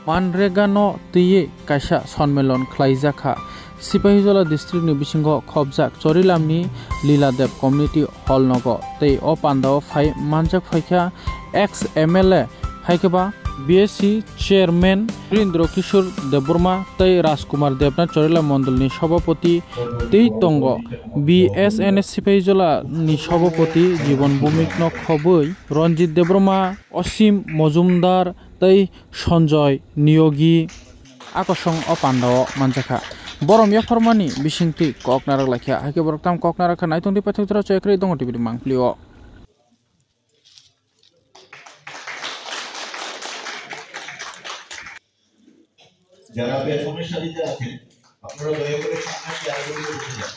मानरेगानो तुये कायसा सम्मेलन ख्लाइजाखा सिपाहिजला डिस्ट्रिक्ट नि बिसिंगो खबजाक चरिलामनि लीलादेव community hall नगो तै ओ पान्दाव फाइ मानजाक फाइखा एक्स एमएलए फाइखबा बीएससी चेयरमैन वीरेंद्र किशोर देवबर्मा तै राजकुमार देवनाथ चरिला मंडलनि सभापति तै तंग बीएसएनएस सिपाहिजला नि सभापति जीवन भूमिक खबै रंजित देवबर्मा असीम मजुमदार तै संजय नियोगी आकर्षण अ पान्दाव मानजाखा बरम या फरमानी बिसिंति ककनारक लाखिया हाइके बरकताम ककनारक नायतंदि पाथैतरा चयक्रै दङ टिभि मांफ्लिओ যারা পেছনের সারিতে আছেন আপনারা দয়া করে সামনে আগে বসে যান।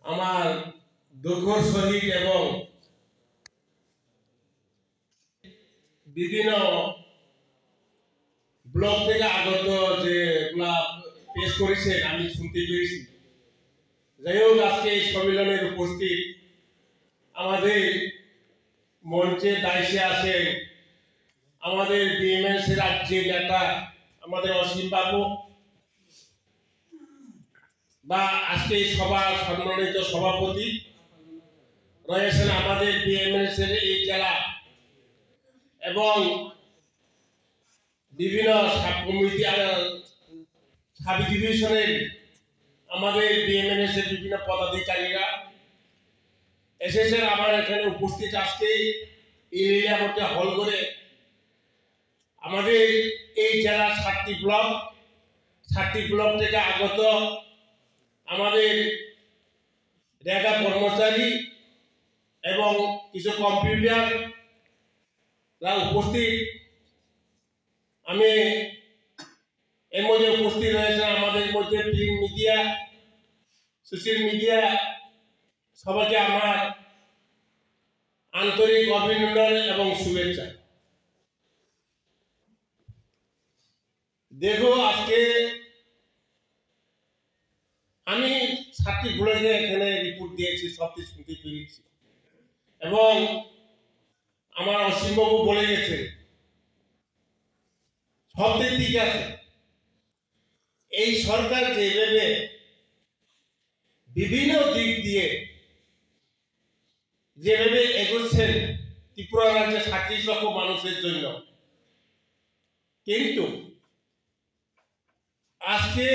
আমার দুঃখর সহিত এবং বিভিন্ন ব্লক থেকে আগত যে পেশ করেছেন আমি শুনতে পেরেছি। যাই হোক আজকে এই সম্মেলনের উপস্থিত আমাদের মঞ্চে দায়িত্বে আছেন আমাদের বিএমএনসি রাজ্যের নেতা আমাদের অসীম বাবু বা আজকে সভার সম্মানিত সভাপতি রয়েছেন আমাদের বিএমএনসির এই জেলা এবং বিভিন্ন সাব কমিটি সাব ডিভিশনের আমাদের বিএমএনসির বিভিন্ন পদাধিকারীরা এসেছেন আমার এখানে উপস্থিত আজকে এই লীলাবতী হল করে আমাদের এই জেলার 7টি ব্লক থেকে আগত আমাদের রেগা কর্মচারী এবং কিছু কম্পিউটাররা উপস্থিত। আমি এর মধ্যে উপস্থিত রয়েছে আমাদের মধ্যে প্রিন্ট মিডিয়া সোশ্যাল মিডিয়া সবাইকে আমার আন্তরিক অভিনন্দন এবং শুভেচ্ছা। দেখো আজকে আমি 7টি ব্লকে এখানে রিপোর্ট দিয়েছি, সবটি শুনতে পেরেছি এবং আমার অসীমবাবু বলে গেছে সবটি ঠিক আছে। এই সরকার যেভাবে বিভিন্ন দিক দিয়ে যেভাবে এগোচ্ছেন ত্রিপুরা রাজ্যে 37 লক্ষ মানুষের জন্য, কিন্তু আজকে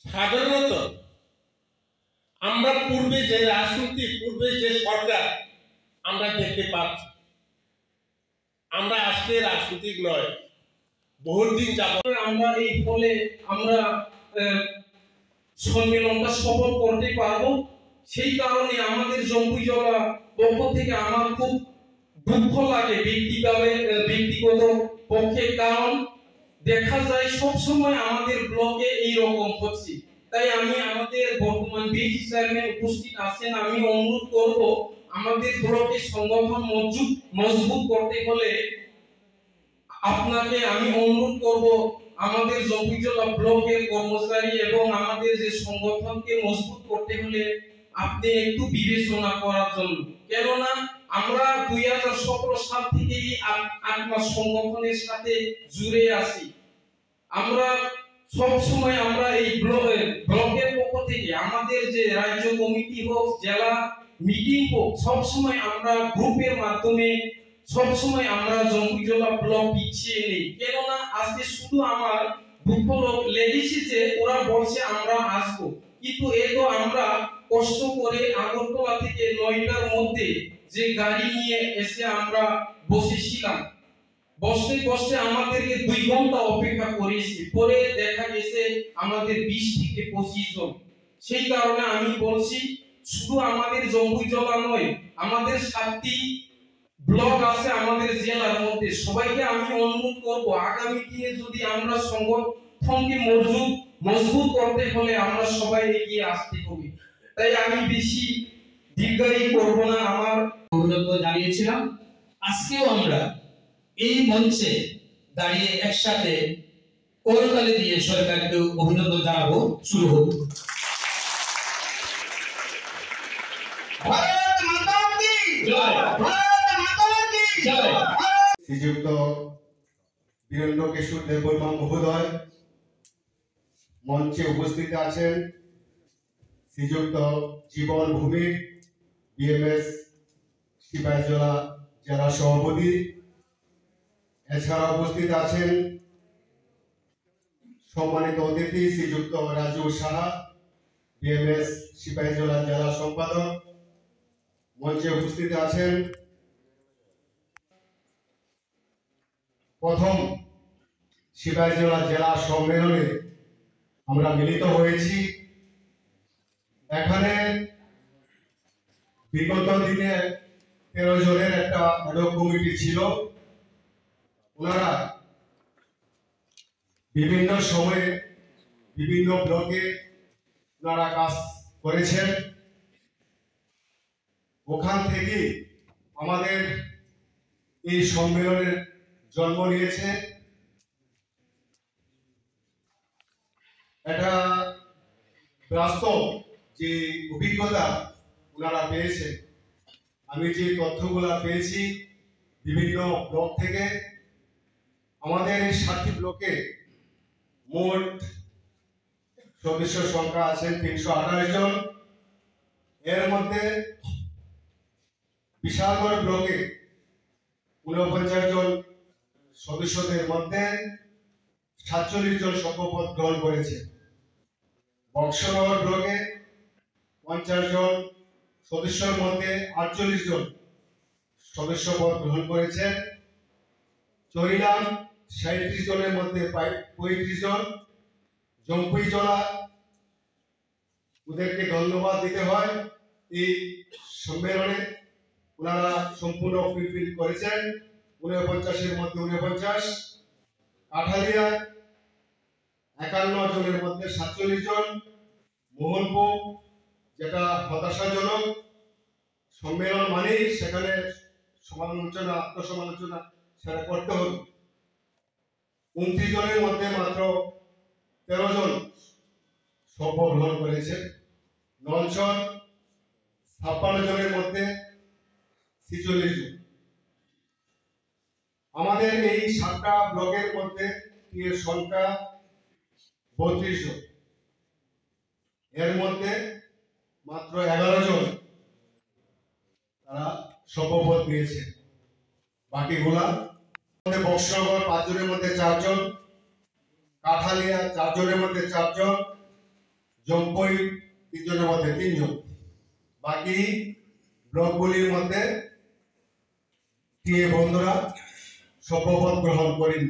সাধারণত আমরা পূর্বে যে রাজনীতি পূর্বে যে সরকার আমরা দেখতে পাচ্ছি, আমরা আজকে রাজনীতিক নয় বহুদিন যাবত আমরা এই ফলে আমরা সম্মেলনটা সফল করতে পারবো। সেই কারণে আমাদের জম্পুইজলা পক্ষ থেকে আমার খুব দুঃখ লাগে ব্যক্তিগত পক্ষে, কারণ দেখা যায় সবসময় আমাদের ব্লকে এইরকম হচ্ছে। তাই আমি আমাদের বর্তমান বিএসি চেয়ারম্যান উপস্থিত আছেন, আমি অনুরোধ করব আমাদের ব্লকে সংগঠন মজবুত করতে হলে আপনাকে আমি অনুরোধ করব আমাদের জম্পুইজলা ব্লকের কর্মচারী এবং আমাদের যে সংগঠনকে মজবুত করতে হলে আপনি একটু বিবেচনা করার জন্য। কেননা আমরা 2017 সাল থেকে 8 মাস সংগঠনের সাথে জুড়ে আছি। আমরা সব সময় আমরা এই ব্লকের পক্ষ থেকে আমাদের যে রাজ্য কমিটি হোক জেলা মিটিং হোক সব সময় আমরা গ্রুপের মাধ্যমে সব সময় আমরা জম্পুইজলা ব্লক পিছিয়ে নেই। কেননা আজকে শুধু আমার দুঃখ লেগেছে যে ওরা বলছে আমরা আসবো, কিন্তু এতো আমরা কষ্ট করে আগরতলা থেকে 9টার মধ্যে যে গাড়ি নিয়ে এসে আমরা বসেছিলাম, বসতে আমাদেরকে 2 ঘন্টা অপেক্ষা করেছি, পরে দেখা গেছে আমাদের 20 থেকে 25 জন। সেই কারণে আমি বলছি শুধু আমাদের জম্পুইজলা নয়, আমাদের 7টি ব্লক আছে আমাদের জেলার মধ্যে, সবাইকে আমি অনুরোধ করব আগামী দিনে যদি আমরা সংগঠনকে মজবুত করতে হলে আমরা সবাই এগিয়ে আসতে হবে। তাই আমি বেশি দীর্ঘায়ী করব না, আমার অভিনন্দন জানিয়েছিলাম। আজকেও আমরা এই মঞ্চে দাঁড়িয়ে একসাথে করতালি দিয়ে সরকারকে অভিনন্দন জানাবো। শুরু হোক। ভারত মাতা কি জয়, ভারত মাতা কি জয়। শ্রীযুক্ত বীরেন্দ্র কিশোর দেববর্মা মহোদয় মঞ্চে উপস্থিত আছেন। শ্রীযুক্ত জীবন ভূমি বিএমএস সিপাহীজলা জেলা সভাপতি। এছাড়া উপস্থিত আছেন সম্মানিত অতিথি শ্রীযুক্ত রাজু সাহা বিএমএস সিপাহীজলা জেলা সম্পাদক। মঞ্চে উপস্থিত আছেন প্রথম সিপাহীজলা জেলা সম্মেলনে আমরা মিলিত হয়েছি। এখানে বিগত দিনে 13 জনের একটা অ্যাডহক কমিটি ছিল। ওনারা বিভিন্ন সময়ে বিভিন্ন ব্লকে ওনারা কাজ করেছেন। ওখান থেকে আমাদের এই সম্মেলনের জন্ম নিয়েছে। এটা বাস্তব যে অভিজ্ঞতা ওনারা পেয়েছে। আমি যে তথ্যগুলো পেয়েছি বিভিন্ন ব্লক থেকে, আমাদের এই 7টি ব্লকে মোট সদস্য সংখ্যা আছেন 328 জন। এর মধ্যে বিশালগড় ব্লকে 49 জন সদস্যদের মধ্যে 47 জন শপথ গ্রহণ করেছে। বক্সনগর ব্লকে 50 জন সদস্যের মধ্যে 48 জন সদস্য পদ গ্রহণ করেছেন। চরিলাম 37 জনের মধ্যে 35 জন। জম্পুই জলা, ওদেরকে ধন্যবাদ দিতে হয়, এই সম্মেলনে ওনারা সম্পূর্ণ ফুলফিল করেছেন। 49-এর মধ্যে 49। কাঠালিয়া 51 জনের মধ্যে 47 জন। মোহনপুর, যেটা হতাশাজনক, সম্মেলন মানেই সেখানে সমালোচনা, আত্মসমালোচনা সেটা করতে হবে। 29 জনের মধ্যে মাত্র 13 জন শপথ গ্রহণ করেছে। নলছর 56 জনের মধ্যে 46 জন। আমাদের এই 7টা ব্লকের মধ্যে এর সংখ্যা 32 জন। এর মধ্যে মাত্র 11 জন তারা শপথ নিয়েছে। বাকিগুলা বক্সনগর 5 জনের মধ্যে 4 জন, কাঠালিয়া 4 জনের মধ্যে 4 জন, জম্পুই 3 জনের মধ্যে 3 জন। বাকি ব্লকগুলির মধ্যে টিএ বন্ধুরা শপথ গ্রহণ করেনি।